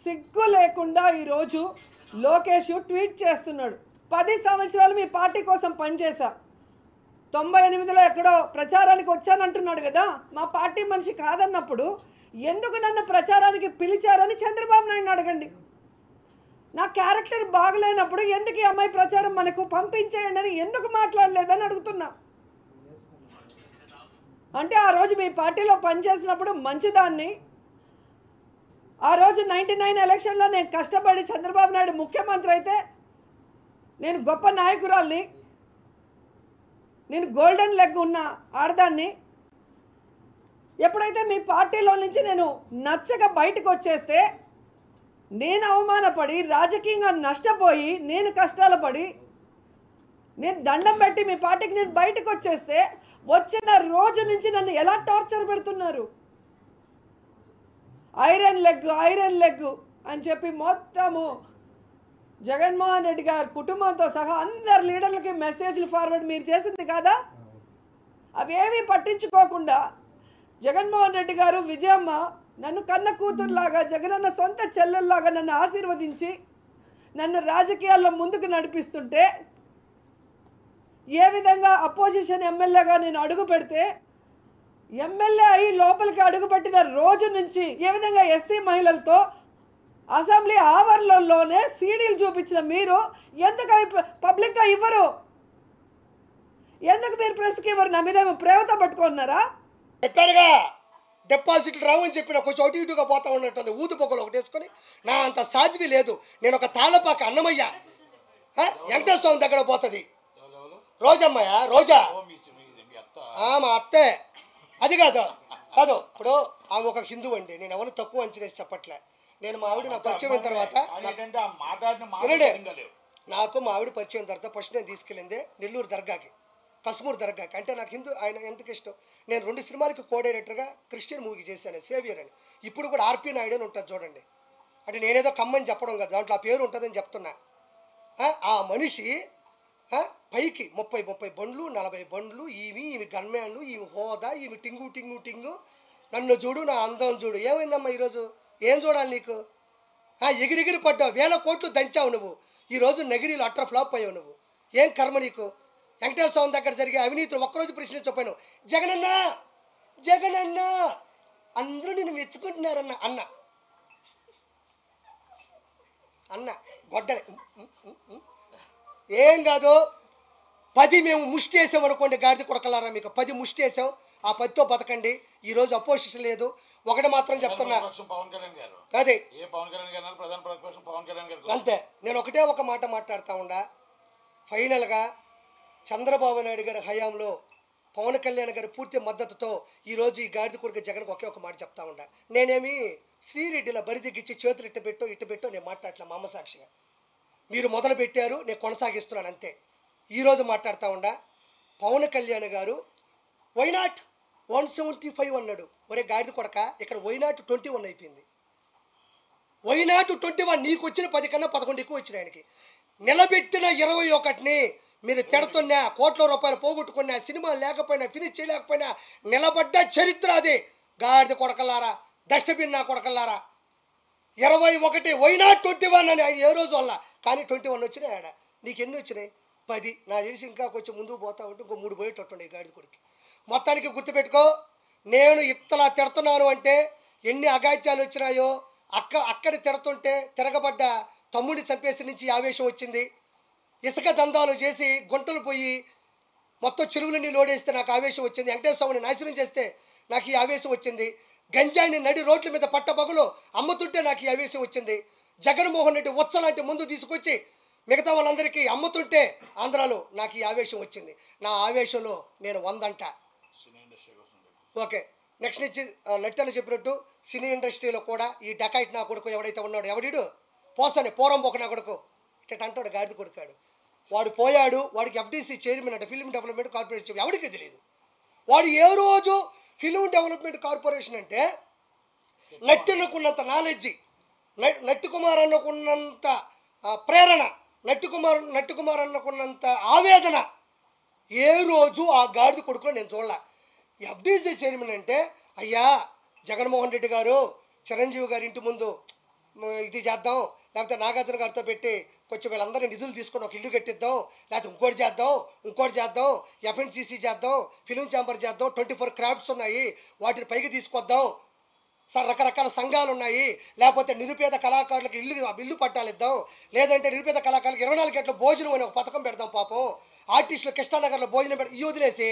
సిగ్గు లేకుండా ఈరోజు లోకేష్ ట్వీట్ చేస్తున్నాడు. 10 సంవత్సరాలు మీ పార్టీ కోసం పనిచేశా, 98లో ఎక్కడో ప్రచారానికి వచ్చానంటున్నాడు కదా. మా పార్టీ మనిషి కాదన్నప్పుడు ఎందుకు నన్ను ప్రచారానికి పిలిచారని చంద్రబాబు నాయుడు అడగండి. నా క్యారెక్టర్ బాగలేనప్పుడు ఎందుకు ఈ అమ్మాయి ప్రచారం మనకు పంపించేయండి అని ఎందుకు మాట్లాడలేదని అడుగుతున్నా. అంటే ఆ రోజు మీ పార్టీలో పనిచేసినప్పుడు మంచిదాన్ని, ఆ రోజు 99 ఎలక్షన్లో నేను కష్టపడి చంద్రబాబు నాయుడు ముఖ్యమంత్రి అయితే నేను గొప్ప నాయకురాల్ని, నేను గోల్డెన్ లెగ్ ఉన్న ఆడదాన్ని. ఎప్పుడైతే మీ పార్టీలో నుంచి నేను నచ్చక బయటకు వచ్చేస్తే, నేను అవమానపడి రాజకీయంగా నష్టపోయి నేను కష్టాలు పడి నేను దండం పెట్టి మీ పార్టీకి నేను బయటకు వచ్చేస్తే వచ్చిన రోజు నుంచి నన్ను ఎలా టార్చర్ పెడుతున్నారు. ఐరన్ లెగ్ అని చెప్పి మొత్తము జగన్మోహన్ రెడ్డి గారి కుటుంబంతో సహా అందరు లీడర్లకి మెసేజ్లు ఫార్వర్డ్ మీరు చేసింది కాదా? అవేమీ పట్టించుకోకుండా జగన్మోహన్ రెడ్డి గారు, విజయమ్మ నన్ను కన్న కూతురులాగా, జగనన్న సొంత చెల్లెల్లాగా నన్ను ఆశీర్వదించి నన్ను రాజకీయాల్లో ముందుకు నడిపిస్తుంటే, ఏ విధంగా అపోజిషన్ ఎమ్మెల్యేగా నేను అడుగు పెడితే, ఎమ్మెల్యే అయ్యి లోపలికి అడుగుపెట్టిన రోజు నుంచి ఏ విధంగా ఎస్సీ మహిళలతో అసెంబ్లీ ఆవరణలోనే సీడీలు చూపించిన మీరు ఎందుకు అవి పబ్లిక్గా ఇవ్వరు? ఎందుకు మీరు ప్రెస్కి ఇవ్వరు? నా మీద ప్రేమతో పట్టుకున్నారా? చెప్పారుగా డిపాజిట్లు రావని చెప్పిన కొంచెం అటు ఇటుగా పోతా ఉన్నట్టుంది. ఊదు పొగలు ఒకటి వేసుకొని నా అంత సాధ్వి లేదు. నేను ఒక తాళపాక అన్నమయ్య వెంకటేశ్వరం దగ్గర పోతుంది. రోజమ్మయ్య, రోజా మా అత్తే. అది కాదు కాదు ఇప్పుడు ఆమె ఒక హిందూ అండి. నేను ఎవరు తక్కువ అంచనేసి చెప్పట్లే. నేను మా ఆవిడ నా పరిచయం అయిన తర్వాత నాకు మా ఆవిడ పరిచయం తర్వాత ఫస్ట్ నేను తీసుకెళ్ళింది నెల్లూరు దర్గాకి, కస్మూర్ దర్గాకి. అంటే నాకు హిందూ ఆయన ఎందుకు ఇష్టం. నేను 2 సినిమాలకి కో డైరెక్టర్గా క్రిస్టియన్ మూవీ చేశాను, సేవియర్ అని. ఇప్పుడు కూడా ఆర్పి నాయుడు అని ఉంటుంది చూడండి. అంటే నేనేదో కమ్మని చెప్పడం కదా, దాంట్లో ఆ పేరు ఉంటుందని చెప్తున్నా. ఆ మనిషి పైకి 30 బండ్లు 40 బండ్లు, ఈమె గన్మ్యాన్లు, ఈమె హోదా, ఈమె టింగు నన్ను చూడు, నా అందం చూడు. ఏమైందమ్మా ఈరోజు? ఏం చూడాలి నీకు? ఎగిరిగిరి పడ్డావు, 1000 కోట్లు దంచావు నువ్వు. ఈరోజు నగిరిలో అట్టర్ ఫ్లాప్ అయ్యావు నువ్వు. ఏం కర్మ నీకు? వెంకటేశ్వర స్వామి దగ్గర జరిగే అవినీతులు ఒక్కరోజు ప్రశ్నించకపోయాను. జగనన్న అందరూ నేను మెచ్చుకుంటున్నారన్న అన్న గొడ్డలే. ఏం కాదు, 10 మేము ముష్టి వేసాం అనుకోండి, గాడిద కొడకలారా మీకు 10 ముష్టి వేసాం. ఆ 10తో బతకండి. ఈరోజు అపోజిషన్ లేదు. ఒకటి మాత్రం చెప్తున్నా, అదే అంతే. నేను ఒకటే ఒక మాట మాట్లాడుతూ ఉండా. ఫైనల్గా చంద్రబాబు నాయుడు గారి హయాంలో పవన్ కళ్యాణ్ గారి పూర్తి మద్దతుతో ఈరోజు ఈ గాడిద కొడుకు జగన్కి ఒకే ఒక మాట చెప్తా ఉండా. నేనేమి శ్రీరెడ్డిలా బరిదిగిచ్చి చేతులు ఇట్టబెట్టో నేను మాట్లాడలే. మా అమ్మ సాక్షిగా మీరు మొదలు పెట్టారు, నేను కొనసాగిస్తున్నాను అంతే. ఈరోజు మాట్లాడుతూ ఉండా. పవన్ కళ్యాణ్ గారు వైనాట్ 175 అన్నాడు. ఒరే గాడిద కొడక, ఇక్కడ వైనాట్ 21 అయిపోయింది. వైనాట్ 21. నీకు వచ్చిన 10 కన్నా 11 ఎక్కువ వచ్చిన ఆయనకి. నిలబెట్టిన 21ని మీరు తిడుతున్నా, కోట్ల రూపాయలు పోగొట్టుకున్నా, సినిమా లేకపోయినా, ఫినిష్ చేయలేకపోయినా నిలబడ్డ చరిత్ర అదే. గాడిద కొడకల్లారా, డస్ట్బిన్ నా కొడకల్లారా. 21 వైనాట్ 21 అని ఆయన ఏ రోజు వల్ల. కానీ 21 వచ్చినాయి ఆడ. నీకు ఎన్ని వచ్చినాయి? 10. నా తెలిసి ఇంకా కొంచెం ముందుకు పోతా ఉంటే ఇంకో 3 పోయేటట్టుండే గాడిద కొడుకు. మొత్తానికి గుర్తుపెట్టుకో, నేను ఇట్లా తిడుతున్నాను అంటే ఎన్ని అగాత్యాలు వచ్చినాయో. అక్కడ తిడుతుంటే తిరగబడ్డ తమ్ముడిని చంపేసి నుంచి ఆవేశం వచ్చింది. ఇసుక దందాలు చేసి గుంటలు పోయి మొత్తం చెరువులన్నీ లోడేస్తే నాకు ఆవేశం వచ్చింది. వెంకటేశ్వర స్వామిని నాశనం చేస్తే నాకు ఈ ఆవేశం వచ్చింది. గంజాయిని నడి రోడ్ల మీద పట్టబగులు అమ్ముతుంటే నాకు ఈ ఆవేశం వచ్చింది. జగన్మోహన్ రెడ్డి ఉచ్చలాంటి ముందు తీసుకొచ్చి మిగతా వాళ్ళందరికీ అమ్ముతుంటే ఆంధ్రాలో నాకు ఈ ఆవేశం వచ్చింది. నా ఆవేశంలో నేను 100 అంట. ఓకే, నెక్స్ట్ నుంచి నెట్టని చెప్పినట్టు సినీ ఇండస్ట్రీలో కూడా ఈ డకాయిట్ నా కొడుకు ఎవడైతే ఉన్నాడో, ఎవడిడు పోరం పోక నా కొడుకు ఇట్ట అంటాడు, గాడిద కొడుకాడు. వాడు పోయాడు. వాడికి FDC చైర్మన్ అంటే ఫిల్మ్ డెవలప్మెంట్ కార్పొరేషన్, ఎవరికి తెలియదు. వాడు ఏ రోజు ఫిల్మ్ డెవలప్మెంట్ కార్పొరేషన్ అంటే నట్టుకున్నంత నాలెడ్జి, నట్టు కుమార్ అన్నకున్నంత ప్రేరణ, నట్టు కుమార్ అన్నకున్నంత ఆవేదన ఏ రోజు ఆ గాడిద కొడుకులో నేను చూడలే. FDC చైర్మన్ అంటే అయ్యా జగన్మోహన్ రెడ్డి గారు చిరంజీవి గారి ఇంటి ముందు ఇది చేద్దాం, లేకపోతే నాగార్జున గారితో పెట్టి కొంచెం వీళ్ళందరినీ నిధులు తీసుకొని ఒక ఇల్లు కట్టిద్దాం, లేకపోతే ఇంకోటి చేద్దాం, ఎఫ్ఎన్సీసీ చేద్దాం, ఫిలిం ఛాంబర్ చేద్దాం, 24 క్రాఫ్ట్స్ ఉన్నాయి వాటిని పైకి తీసుకొద్దాం సార్, రకరకాల సంఘాలు ఉన్నాయి, లేకపోతే నిరుపేద కళాకారులకు ఇల్లు పట్టాలు ఇద్దాం, లేదంటే నిరుపేద కళాకారులకు 24 గంటల భోజనం అని ఒక పథకం పెడదాం, పాపం ఆర్టిస్టులు కృష్ణానగర్లో భోజనం పెడతాం. ఈ వదిలేసి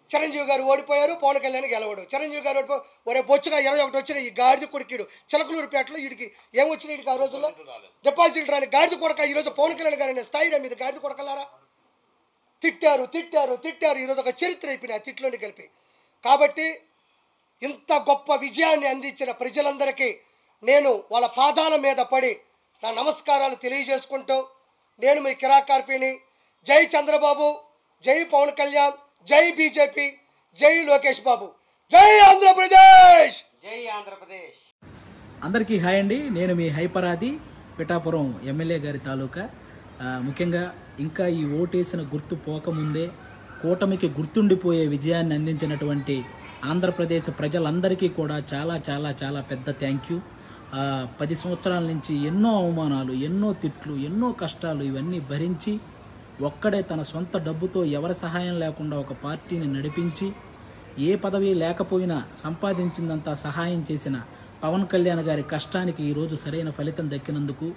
చిరంజీవి గారు ఓడిపోయారు, పవన్ కళ్యాణ్ గెలవడు, చిరంజీవి గారు ఓడిపోయి ఒరే బొచ్చుగా 21 వచ్చిన ఈ గాడిద కొడుకుడు చిలకలూరుపేటలో వీడికి ఏమొచ్చినాయి, వీడికి ఆ రోజుల్లో డిపాజిట్ రాని గాడిద కొడక ఈరోజు పవన్ కళ్యాణ్ గారు అనే స్థాయిలో మీద గాడిద కొడకలారా తిట్టారు. ఈరోజు ఒక చరిత్ర అయిపోయినాయి ఆ తిట్లోని కలిపి. కాబట్టి ఇంత గొప్ప విజయాన్ని అందించిన ప్రజలందరికీ నేను వాళ్ళ పాదాల మీద పడి నా నమస్కారాలు తెలియజేసుకుంటూ, నేను మీ కిరాకార్పిని. జై చంద్రబాబు, జై పవన్ కళ్యాణ్, జై బీజేపీ, జై లోకేష్ బాబు, జై ఆంధ్రప్రదేశ్. అందరికీ హాయ్ అండి. నేను మీ హైపరాది పిఠాపురం ఎమ్మెల్యే గారి తాలూకా. ముఖ్యంగా ఇంకా ఈ ఓటేసిన గుర్తు పోకముందే కూటమికి గుర్తుండిపోయే విజయాన్ని అందించినటువంటి ఆంధ్రప్రదేశ్ ప్రజలందరికీ కూడా చాలా చాలా చాలా పెద్ద థ్యాంక్ యూ. 10 సంవత్సరాల నుంచి ఎన్నో అవమానాలు, ఎన్నో తిట్లు, ఎన్నో కష్టాలు ఇవన్నీ భరించి ఒక్కడే తన సొంత డబ్బుతో ఎవరి సహాయం లేకుండా ఒక పార్టీని నడిపించి ఏ పదవి లేకపోయినా సంపాదించిందంతా సహాయం చేసిన పవన్ కళ్యాణ్ గారి కష్టానికి ఈరోజు సరైన ఫలితం దక్కినందుకు,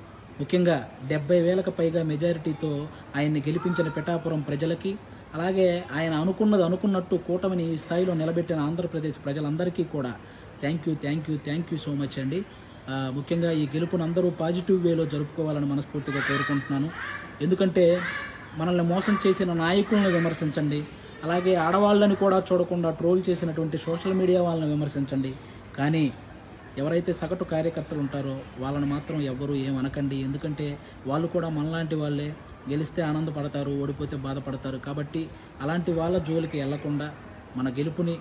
ముఖ్యంగా 70,000కు పైగా మెజారిటీతో ఆయన్ని గెలిపించిన పిఠాపురం ప్రజలకి, అలాగే ఆయన అనుకున్నట్టు కూటమిని ఈ స్థాయిలో నిలబెట్టిన ఆంధ్రప్రదేశ్ ప్రజలందరికీ కూడా థ్యాంక్ యూ సో మచ్ అండి. ముఖ్యంగా ఈ గెలుపును అందరూ పాజిటివ్ వేలో జరుపుకోవాలని మనస్ఫూర్తిగా కోరుకుంటున్నాను. ఎందుకంటే మనల్ని మోసం చేసిన నాయకులను విమర్శించండి, అలాగే ఆడవాళ్ళని కూడా చూడకుండా ట్రోల్ చేసినటువంటి సోషల్ మీడియా వాళ్ళని విమర్శించండి, కానీ ఎవరైతే సగటు కార్యకర్తలు ఉంటారో వాళ్ళని మాత్రం ఎవ్వరూ ఏమనకండి. ఎందుకంటే వాళ్ళు కూడా మనలాంటి వాళ్ళే, గెలిస్తే ఆనందపడతారు, ఓడిపోతే బాధపడతారు. కాబట్టి అలాంటి వాళ్ళ జోలికి వెళ్లకుండా మన గెలుపుని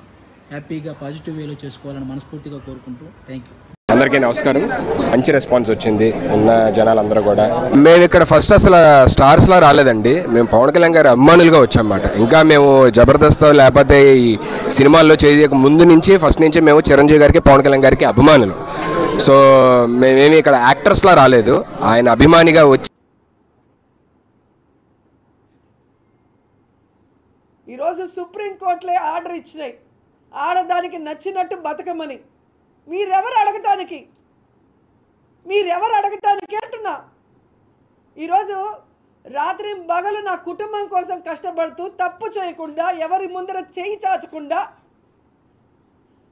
హ్యాపీగా పాజిటివ్ వేలో చేసుకోవాలని మనస్ఫూర్తిగా కోరుకుంటూ థ్యాంక్ యూ. అందరికీ నమస్కారం. మంచి రెస్పాన్స్ వచ్చింది ఉన్న జనాలందరూ కూడా. మేము ఇక్కడ ఫస్ట్ అసలు స్టార్స్లా రాలేదండి, మేము పవన్ కళ్యాణ్ గారి అభిమానులుగా వచ్చామన్నమాట. ఇంకా మేము జబర్దస్త్ లేకపోతే ఈ సినిమాల్లో చేయక ముందు నుంచి ఫస్ట్ నుంచి మేము చిరంజీవి గారికి పవన్ కళ్యాణ్ గారికి అభిమానులు. సో మేమేమి ఇక్కడ యాక్టర్స్లా రాలేదు, ఆయన అభిమానిగా వచ్చి. ఈరోజు సుప్రీంకోర్టులే ఆర్డర్ ఇచ్చినాయి ఆడదానికి నచ్చినట్టు బతకమని. మీరెవరు అడగటానికి అంటున్నా. ఈరోజు రాత్రి పగలు నా కుటుంబం కోసం కష్టపడుతూ, తప్పు చేయకుండా, ఎవరి ముందర చేయి చాచకుండా,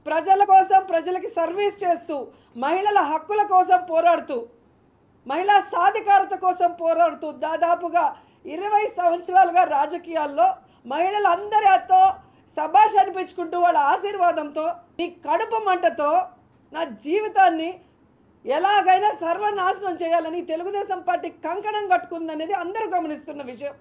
ప్రజల కోసం ప్రజలకి సర్వీస్ చేస్తూ, మహిళల హక్కుల కోసం పోరాడుతూ, మహిళా సాధికారత కోసం పోరాడుతూ దాదాపుగా 20 సంవత్సరాలుగా రాజకీయాల్లో మహిళలందరితో శభాష్ అనిపించుకుంటూ వాళ్ళ ఆశీర్వాదంతో, మీ కడుపు మంటతో నా జీవితాన్ని ఎలాగైనా సర్వనాశనం చేయాలని తెలుగుదేశం పార్టీ కంకణం కట్టుకుందనేది అందరూ గమనిస్తున్న విషయం.